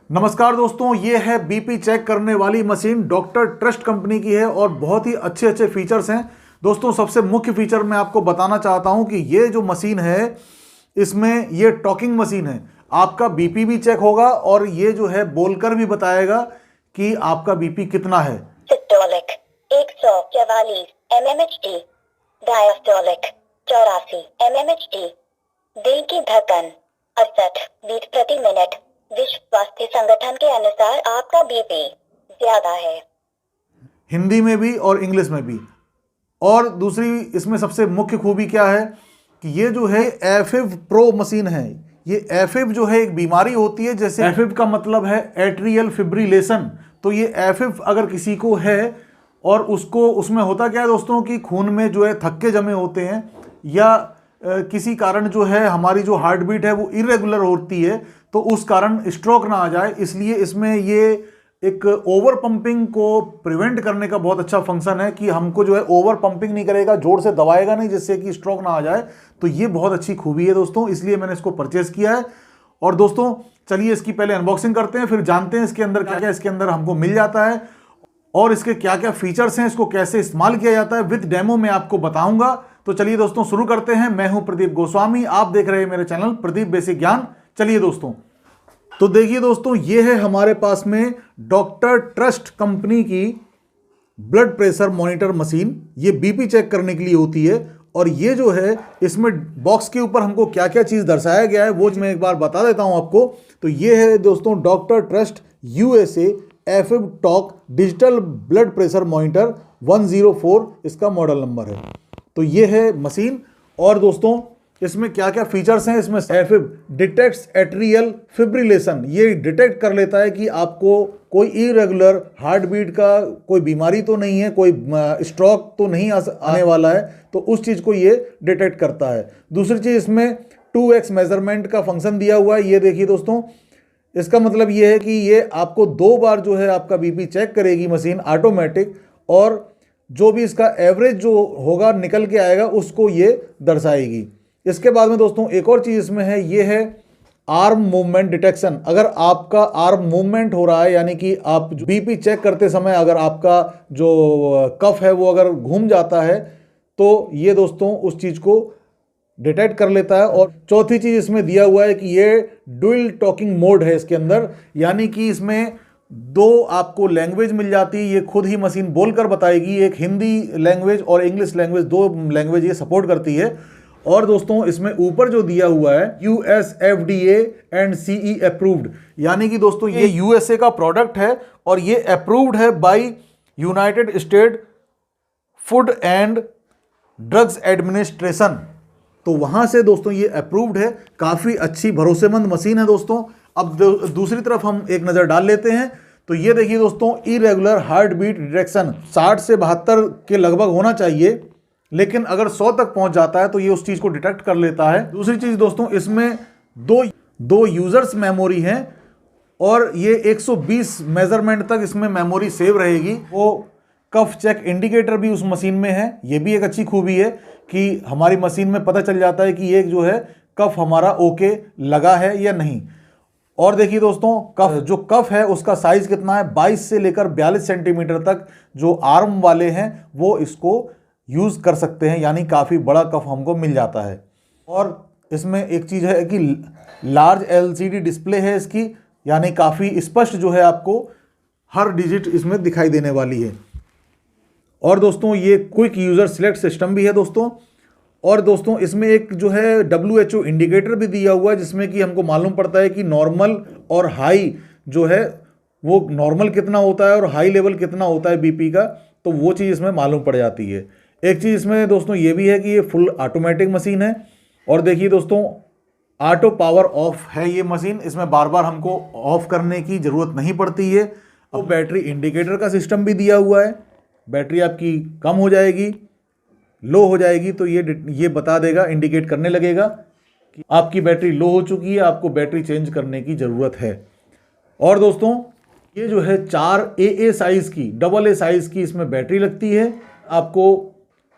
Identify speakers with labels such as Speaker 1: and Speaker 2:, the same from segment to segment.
Speaker 1: नमस्कार दोस्तों, ये है बीपी चेक करने वाली मशीन डॉक्टर ट्रस्ट कंपनी की है और बहुत ही अच्छे अच्छे फीचर्स हैं। दोस्तों, सबसे मुख्य फीचर मैं आपको बताना चाहता हूं कि ये जो मशीन है इसमें ये टॉकिंग मशीन है। आपका बीपी भी चेक होगा और ये जो है बोलकर भी बताएगा कि आपका बीपी कितना है।
Speaker 2: सिस्टोलिक 144 mmHg, डायस्टोलिक 84 mmHg, दिल की धड़कन 68 बीट प्रति मिनट। विश्व स्वास्थ्य संगठन के अनुसार आपका बीपी ज्यादा है।
Speaker 1: हिंदी में भी और इंग्लिश में भी। और दूसरी इसमें सबसे मुख्य खूबी क्या है कि ये जो है एफिव प्रो मशीन है। ये एफिव जो है एक बीमारी होती है, जैसे एफिव का मतलब है एट्रियल फिब्रिलेशन। तो ये एफिव अगर किसी को है और उसको उसमें होता क्या है दोस्तों कि खून में जो है थक्के जमे होते हैं या किसी कारण जो है हमारी जो हार्ट बीट है वो इरेगुलर होती है, तो उस कारण स्ट्रोक ना आ जाए, इसलिए इसमें ये एक ओवर पंपिंग को प्रिवेंट करने का बहुत अच्छा फंक्शन है कि हमको जो है ओवर पंपिंग नहीं करेगा, जोर से दबाएगा नहीं जिससे कि स्ट्रोक ना आ जाए। तो ये बहुत अच्छी खूबी है दोस्तों, इसलिए मैंने इसको परचेज किया है। और दोस्तों चलिए इसकी पहले अनबॉक्सिंग करते हैं, फिर जानते हैं इसके अंदर क्या क्या इसके अंदर हमको मिल जाता है और इसके क्या क्या फीचर्स हैं, इसको कैसे इस्तेमाल किया जाता है विद डेमो मैं आपको बताऊंगा। तो चलिए दोस्तों शुरू करते हैं। मैं हूं प्रदीप गोस्वामी, आप देख रहे हैं मेरे चैनल प्रदीप बेसिक ज्ञान। चलिए दोस्तों, तो देखिए दोस्तों, ये है हमारे पास में डॉक्टर ट्रस्ट कंपनी की ब्लड प्रेशर मॉनिटर मशीन। ये बीपी चेक करने के लिए होती है और ये जो है इसमें बॉक्स के ऊपर हमको क्या क्या चीज़ दर्शाया गया है वो मैं एक बार बता देता हूं आपको। तो ये है दोस्तों डॉक्टर ट्रस्ट यूएसए एफिव talk digital blood pressure monitor 104 इसका मॉडल नंबर है। तो ये है मशीन। और दोस्तों इसमें क्या क्या फीचर्स हैं, इसमें एफिव डिटेक्ट्स एट्रियल फिब्रिलेशन, ये डिटेक्ट कर लेता है कि आपको कोई इरेगुलर हार्ट बीट का कोई बीमारी तो नहीं है, कोई स्ट्रोक तो नहीं आने वाला है, तो उस चीज़ को ये डिटेक्ट करता है। दूसरी चीज़ इसमें 2x मेजरमेंट का फंक्शन दिया हुआ है। ये देखिए दोस्तों, इसका मतलब ये है कि ये आपको 2 बार जो है आपका बीपी चेक करेगी मशीन ऑटोमेटिक, और जो भी इसका एवरेज जो होगा निकल के आएगा उसको ये दर्शाएगी। इसके बाद में दोस्तों एक और चीज़ इसमें है, ये है आर्म मूवमेंट डिटेक्शन। अगर आपका आर्म मूवमेंट हो रहा है, यानी कि आप बीपी चेक करते समय अगर आपका जो कफ है वो अगर घूम जाता है, तो ये दोस्तों उस चीज़ को डिटेक्ट कर लेता है। और चौथी चीज़ इसमें दिया हुआ है कि ये डुअल टॉकिंग मोड है इसके अंदर, यानी कि इसमें 2 आपको लैंग्वेज मिल जाती है। ये खुद ही मशीन बोलकर बताएगी, एक हिंदी लैंग्वेज और इंग्लिश लैंग्वेज, 2 लैंग्वेज ये सपोर्ट करती है। और दोस्तों इसमें ऊपर जो दिया हुआ है US FDA and CE approved, यानी कि दोस्तों ये USA का प्रोडक्ट है और ये अप्रूव्ड है by United State Food and Drugs Administration. तो वहां से दोस्तों ये अप्रूव्ड है, काफ़ी अच्छी भरोसेमंद मशीन है दोस्तों। अब दूसरी तरफ हम एक नज़र डाल लेते हैं। तो ये देखिए दोस्तों, इरेगुलर हार्ट बीट डिटेक्शन 60 से 72 के लगभग होना चाहिए, लेकिन अगर 100 तक पहुंच जाता है तो ये उस चीज़ को डिटेक्ट कर लेता है। दूसरी चीज़ दोस्तों, इसमें दो यूजर्स मेमोरी हैं और ये 120 मेजरमेंट तक इसमें मेमोरी सेव रहेगी। वो कफ चेक इंडिकेटर भी उस मशीन में है। ये भी एक अच्छी खूबी है कि हमारी मशीन में पता चल जाता है कि ये जो है कफ हमारा ओके लगा है या नहीं। और देखिए दोस्तों, जो कफ है उसका साइज कितना है, 22 से लेकर 42 सेंटीमीटर तक जो आर्म वाले हैं वो इसको यूज़ कर सकते हैं, यानी काफ़ी बड़ा कफ हमको मिल जाता है। और इसमें एक चीज़ है कि लार्ज LCD डिस्प्ले है इसकी, यानी काफ़ी स्पष्ट जो है आपको हर डिजिट इसमें दिखाई देने वाली है। और दोस्तों ये क्विक यूज़र सिलेक्ट सिस्टम भी है दोस्तों। और दोस्तों इसमें एक जो है WHO इंडिकेटर भी दिया हुआ है, जिसमें कि हमको मालूम पड़ता है कि नॉर्मल और हाई जो है वो नॉर्मल कितना होता है और हाई लेवल कितना होता है बीपी का, तो वो चीज़ इसमें मालूम पड़ जाती है। एक चीज़ इसमें दोस्तों ये भी है कि ये फुल ऑटोमेटिक मशीन है। और देखिए दोस्तों, ऑटो पावर ऑफ है ये मशीन, इसमें बार बार हमको ऑफ करने की ज़रूरत नहीं पड़ती है। अब बैटरी इंडिकेटर का सिस्टम भी दिया हुआ है, बैटरी आपकी कम हो जाएगी, लो हो जाएगी तो ये बता देगा, इंडिकेट करने लगेगा कि आपकी बैटरी लो हो चुकी है, आपको बैटरी चेंज करने की ज़रूरत है। और दोस्तों ये जो है 4 AA साइज़ की, AA साइज़ की इसमें बैटरी लगती है। आपको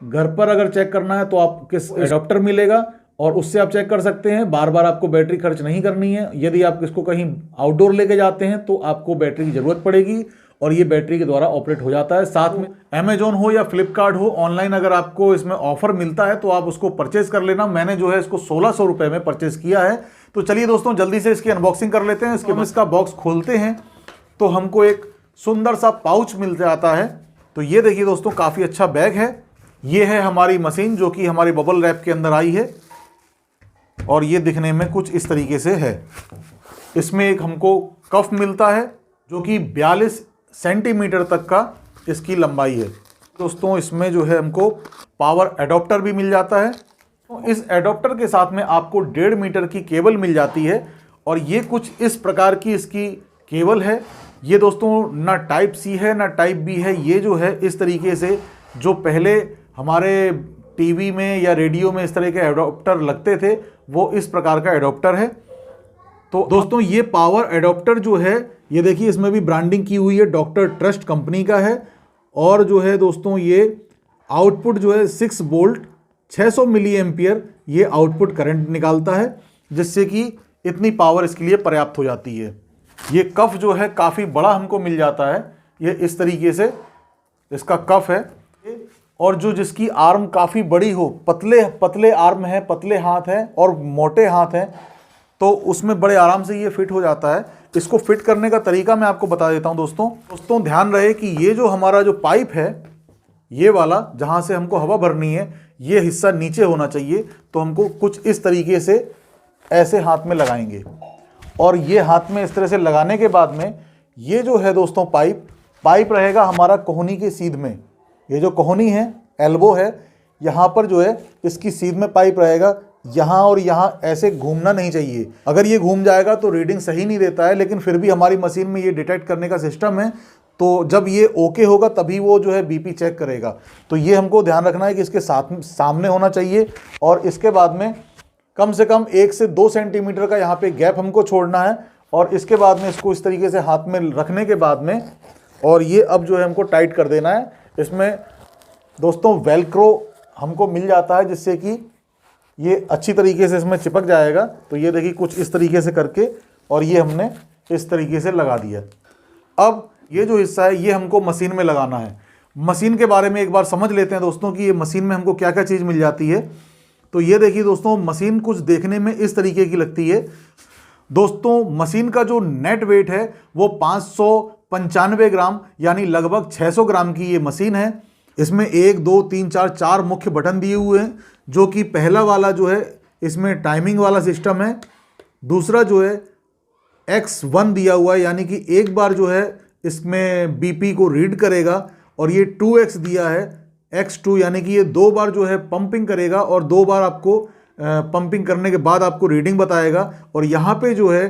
Speaker 1: घर पर अगर चेक करना है तो आपको अडॉप्टर मिलेगा और उससे आप चेक कर सकते हैं। बार बार आपको बैटरी खर्च नहीं करनी है। यदि आप इसको कहीं आउटडोर लेके जाते हैं तो आपको बैटरी की ज़रूरत पड़ेगी और ये बैटरी के द्वारा ऑपरेट हो जाता है। साथ में अमेजोन हो या फ्लिपकार्ट हो, ऑनलाइन अगर आपको इसमें ऑफर मिलता है तो आप उसको परचेज कर लेना। मैंने जो है इसको 1600 रुपये में परचेज किया है। तो चलिए दोस्तों जल्दी से इसकी अनबॉक्सिंग कर लेते हैं। इसके बाद इसका बॉक्स खोलते हैं तो हमको एक सुंदर सा पाउच मिल जाता है। तो ये देखिए दोस्तों, काफ़ी अच्छा बैग है। ये है हमारी मशीन जो कि हमारी बबल रैप के अंदर आई है और ये दिखने में कुछ इस तरीके से है। इसमें एक हमको कफ मिलता है जो कि 42 सेंटीमीटर तक का इसकी लंबाई है। दोस्तों इसमें जो है हमको पावर एडॉप्टर भी मिल जाता है। तो इस एडॉप्टर के साथ में आपको 1.5 मीटर की केबल मिल जाती है और ये कुछ इस प्रकार की इसकी केबल है। ये दोस्तों ना टाइप सी है ना टाइप बी है। ये जो है इस तरीके से, जो पहले हमारे टीवी में या रेडियो में इस तरह के एडॉप्टर लगते थे, वो इस प्रकार का एडॉप्टर है। तो दोस्तों ये पावर एडॉप्टर जो है, ये देखिए इसमें भी ब्रांडिंग की हुई है, डॉक्टर ट्रस्ट कंपनी का है। और जो है दोस्तों ये आउटपुट जो है 6 वोल्ट 600 मिली एम्पियर ये आउटपुट करंट निकालता है, जिससे कि इतनी पावर इसके लिए पर्याप्त हो जाती है। ये कफ जो है काफ़ी बड़ा हमको मिल जाता है। ये इस तरीके से इसका कफ है और जो जिसकी आर्म काफ़ी बड़ी हो, पतले पतले आर्म है, पतले हाथ हैं और मोटे हाथ हैं, तो उसमें बड़े आराम से ये फिट हो जाता है। इसको फिट करने का तरीका मैं आपको बता देता हूं दोस्तों ध्यान रहे कि ये जो हमारा जो पाइप है, ये वाला जहां से हमको हवा भरनी है, ये हिस्सा नीचे होना चाहिए। तो हमको कुछ इस तरीके से ऐसे हाथ में लगाएंगे और ये हाथ में इस तरह से लगाने के बाद में ये जो है दोस्तों पाइप रहेगा हमारा कोहनी के सीध में। ये जो कोहनी है, एल्बो है, यहाँ पर जो है इसकी सीध में पाइप रहेगा। यहाँ और यहाँ ऐसे घूमना नहीं चाहिए। अगर ये घूम जाएगा तो रीडिंग सही नहीं देता है, लेकिन फिर भी हमारी मशीन में ये डिटेक्ट करने का सिस्टम है। तो जब ये ओके होगा तभी वो जो है बीपी चेक करेगा। तो ये हमको ध्यान रखना है कि इसके सामने होना चाहिए और इसके बाद में कम से कम 1 से 2 सेंटीमीटर का यहाँ पे गैप हमको छोड़ना है। और इसके बाद में इसको इस तरीके से हाथ में रखने के बाद में, और ये अब जो है हमको टाइट कर देना है। इसमें दोस्तों वेलक्रो हमको मिल जाता है, जिससे कि ये अच्छी तरीके से इसमें चिपक जाएगा। तो ये देखिए कुछ इस तरीके से करके, और ये हमने इस तरीके से लगा दिया। अब ये जो हिस्सा है ये हमको मशीन में लगाना है। मशीन के बारे में एक बार समझ लेते हैं दोस्तों कि ये मशीन में हमको क्या क्या चीज़ मिल जाती है। तो ये देखिए दोस्तों, मशीन कुछ देखने में इस तरीके की लगती है। दोस्तों मशीन का जो नेट वेट है वो 595 ग्राम यानी लगभग 600 ग्राम की ये मशीन है। इसमें 1 2 3 4 मुख्य बटन दिए हुए हैं, जो कि पहला वाला जो है इसमें टाइमिंग वाला सिस्टम है। दूसरा जो है X1 दिया हुआ है, यानी कि एक बार जो है इसमें बीपी को रीड करेगा। और ये 2X दिया है, X2 यानी कि ये 2 बार जो है पंपिंग करेगा और 2 बार आपको पंपिंग करने के बाद आपको रीडिंग बताएगा। और यहाँ पे जो है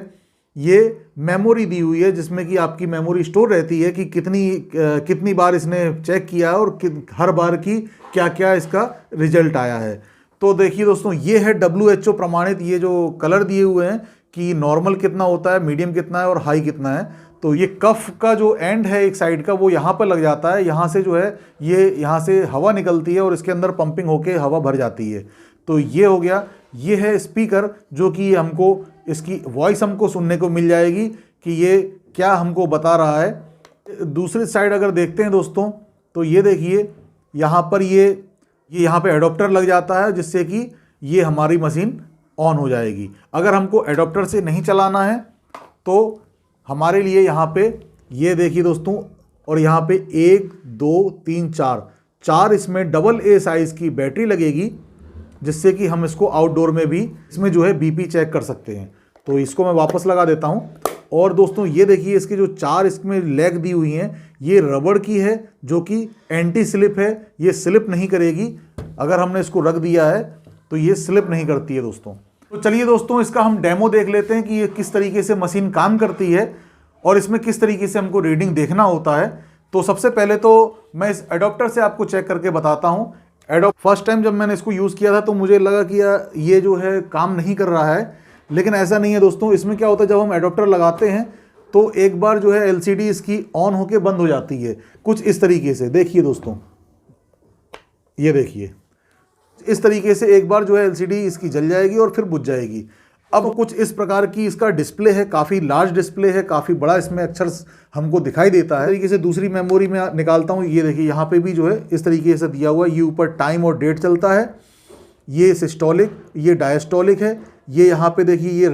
Speaker 1: ये मेमोरी दी हुई है, जिसमें कि आपकी मेमोरी स्टोर रहती है कि कितनी बार इसने चेक किया है और हर बार की क्या क्या इसका रिजल्ट आया है। तो देखिए दोस्तों, ये है WHO प्रमाणित ये जो कलर दिए हुए हैं कि नॉर्मल कितना होता है, मीडियम कितना है और हाई कितना है। तो ये कफ का जो एंड है एक साइड का, वो यहाँ पर लग जाता है। यहाँ से जो है ये यहाँ से हवा निकलती है और इसके अंदर पंपिंग होके हवा भर जाती है। तो ये हो गया। ये है स्पीकर, जो कि हमको इसकी वॉइस हमको सुनने को मिल जाएगी कि ये क्या हमको बता रहा है। दूसरी साइड अगर देखते हैं दोस्तों, तो ये देखिए यहाँ पर ये यहाँ पे एडॉप्टर लग जाता है, जिससे कि ये हमारी मशीन ऑन हो जाएगी। अगर हमको एडॉप्टर से नहीं चलाना है तो हमारे लिए यहाँ पे ये देखिए दोस्तों, और यहाँ पे 1 2 3 4 इसमें AA साइज़ की बैटरी लगेगी, जिससे कि हम इसको आउटडोर में भी इसमें जो है बीपी चेक कर सकते हैं। तो इसको मैं वापस लगा देता हूँ। और दोस्तों ये देखिए इसके जो 4 इसमें लेग दी हुई हैं, ये रबड़ की है, जो कि एंटी स्लिप है। ये स्लिप नहीं करेगी। अगर हमने इसको रख दिया है तो ये स्लिप नहीं करती है दोस्तों। तो चलिए दोस्तों, इसका हम डेमो देख लेते हैं कि ये किस तरीके से मशीन काम करती है और इसमें किस तरीके से हमको रीडिंग देखना होता है। तो सबसे पहले तो मैं इस एडॉप्टर से आपको चेक करके बताता हूँ। फर्स्ट टाइम जब मैंने इसको यूज़ किया था तो मुझे लगा कि ये जो है काम नहीं कर रहा है, लेकिन ऐसा नहीं है दोस्तों। इसमें क्या होता है, जब हम एडॉप्टर लगाते हैं तो एक बार जो है LCD इसकी ऑन होके बंद हो जाती है, कुछ इस तरीके से। देखिए दोस्तों, ये देखिए इस तरीके से एक बार जो है एलसीडी इसकी जल जाएगी और फिर बुझ जाएगी। अब कुछ इस प्रकार की इसका डिस्प्ले है, काफ़ी लार्ज डिस्प्ले है, काफ़ी बड़ा इसमें अक्षर हमको दिखाई देता है। तरीके से दूसरी मेमोरी में निकालता हूँ, ये देखिए यहाँ पे भी जो है इस तरीके से दिया हुआ है। ये ऊपर टाइम और डेट चलता है, ये सिस्टोलिक, ये डायस्टोलिक है। ये यहाँ पे देखिए ये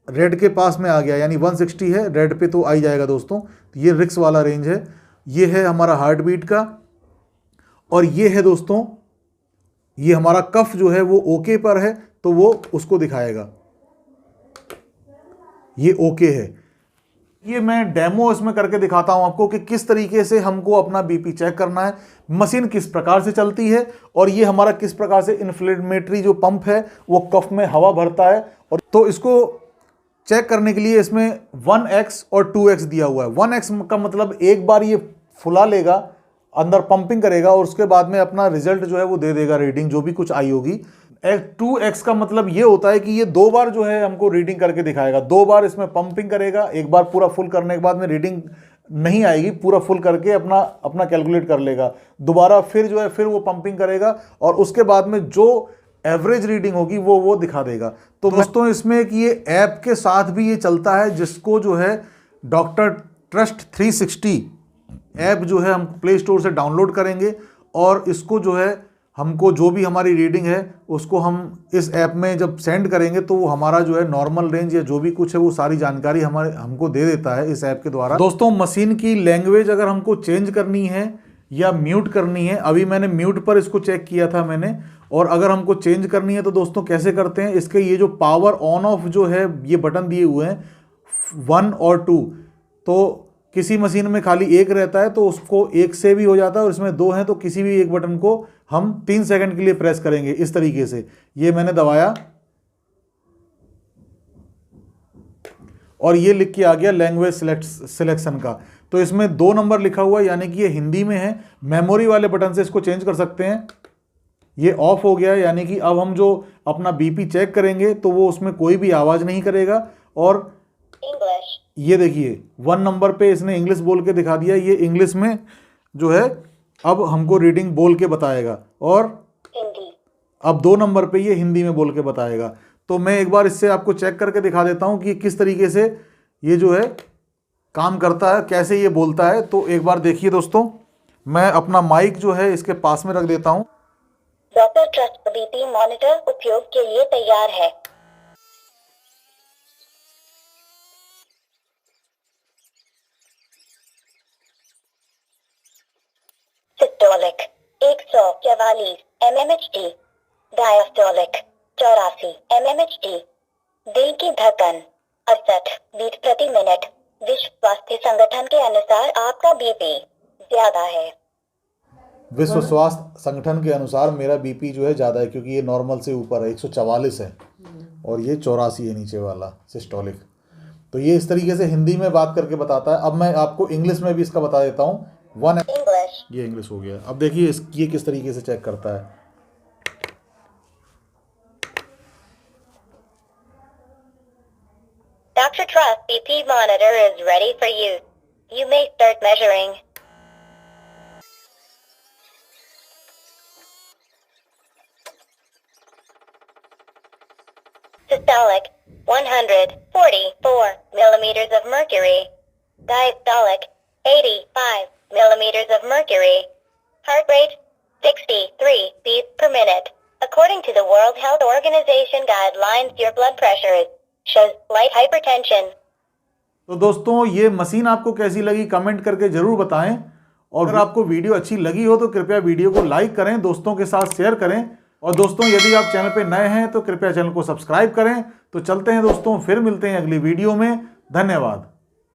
Speaker 1: रेड के पास में आ गया, यानी 160 है, रेड पे तो आ ही जाएगा दोस्तों। तो ये रिक्स वाला रेंज है। ये है हमारा हार्ट बीट का, और ये है दोस्तों, ये हमारा कफ जो है वो ओके पर है तो वो उसको दिखाएगा, ये ओके है। ये मैं डेमो इसमें करके दिखाता हूं आपको कि किस तरीके से हमको अपना बीपी चेक करना है, मशीन किस प्रकार से चलती है, और ये हमारा किस प्रकार से इन्फ्लेमेटरी जो पंप है वो कफ में हवा भरता है। और तो इसको चेक करने के लिए इसमें 1x और 2x दिया हुआ है। 1x का मतलब एक बार ये फुला लेगा, अंदर पंपिंग करेगा और उसके बाद में अपना रिजल्ट जो है वो दे देगा, रीडिंग जो भी कुछ आई होगी। 2x का मतलब ये होता है कि ये 2 बार जो है हमको रीडिंग करके दिखाएगा। 2 बार इसमें पंपिंग करेगा, एक बार पूरा फुल करने के बाद में रीडिंग नहीं आएगी, पूरा फुल करके अपना कैलकुलेट कर लेगा। दोबारा फिर जो है फिर वो पंपिंग करेगा और उसके बाद में जो एवरेज रीडिंग होगी वो दिखा देगा। तो दोस्तों इसमें कि ये ऐप के साथ भी ये चलता है, जिसको जो है डॉक्टर ट्रस्ट 360 ऐप जो है हम प्ले स्टोर से डाउनलोड करेंगे, और इसको जो है हमको जो भी हमारी रीडिंग है उसको हम इस ऐप में जब सेंड करेंगे तो वो हमारा जो है नॉर्मल रेंज या जो भी कुछ है वो सारी जानकारी हमको दे देता है इस ऐप के द्वारा। दोस्तों मशीन की लैंग्वेज अगर हमको चेंज करनी है या म्यूट करनी है, अभी मैंने म्यूट पर इसको चेक किया था मैंने, और अगर हमको चेंज करनी है तो दोस्तों कैसे करते हैं, इसके ये जो पावर ऑन ऑफ जो है ये बटन दिए हुए हैं 1 और 2, तो किसी मशीन में खाली 1 रहता है तो उसको 1 से भी हो जाता है, और इसमें 2 हैं तो किसी भी एक बटन को हम 3 सेकंड के लिए प्रेस करेंगे इस तरीके से। ये मैंने दबाया और ये लिख के आ गया लैंग्वेज सिलेक्शन का। तो इसमें 2 नंबर लिखा हुआ है, यानी कि ये हिंदी में है। मेमोरी वाले बटन से इसको चेंज कर सकते हैं। ये ऑफ हो गया है, यानी कि अब हम जो अपना बीपी चेक करेंगे तो वो उसमें कोई भी आवाज़ नहीं करेगा। और ये देखिए 1 नंबर पे इसने इंग्लिश बोल के दिखा दिया, ये इंग्लिश में जो है अब हमको रीडिंग बोल के बताएगा, और अब 2 नंबर पे ये हिंदी में बोल के बताएगा। तो मैं एक बार इससे आपको चेक करके दिखा देता हूँ कि किस तरीके से ये जो है काम करता है, कैसे ये बोलता है। तो एक बार देखिए दोस्तों, मैं अपना माइक जो है इसके पास में रख देता हूँ।
Speaker 2: डॉक्टर ट्रस्ट बीपी मॉनिटर उपयोग के लिए तैयार है। सिस्टोलिक 144 mmHg, डायस्टोलिक 84 mmHg, दिल की धड़कन 68 बीट प्रति मिनट। विश्व स्वास्थ्य संगठन के अनुसार आपका बीपी ज्यादा है।
Speaker 1: विश्व स्वास्थ्य संगठन के अनुसार मेरा बीपी जो है ज़्यादा है, क्योंकि ये नॉर्मल से ऊपर है, 144 है और ये 84 है नीचे वाला सिस्टोलिक। तो ये इस तरीके से हिंदी में बात करके बताता है। अब मैं आपको इंग्लिश में भी इसका बता देता हूँ। ये इंग्लिश हो गया। अब देखिए ये किस तरीके से चेक करता है।
Speaker 2: Dr. Trust BP monitor is ready for use. You may start measuring. Systolic 144 millimeters of mercury. Diastolic 85 millimeters of mercury. Heart rate 63 beats per minute. According to the World Health Organization guidelines, your blood pressure shows light hypertension.
Speaker 1: तो दोस्तों ये machine आपको कैसी लगी comment करके जरूर बताएं, और अगर आपको वीडियो अच्छी लगी हो तो कृपया वीडियो को लाइक करें, दोस्तों के साथ शेयर करें, और दोस्तों यदि आप चैनल पे नए हैं तो कृपया चैनल को सब्सक्राइब करें। तो चलते हैं दोस्तों, फिर मिलते हैं अगली वीडियो में। धन्यवाद।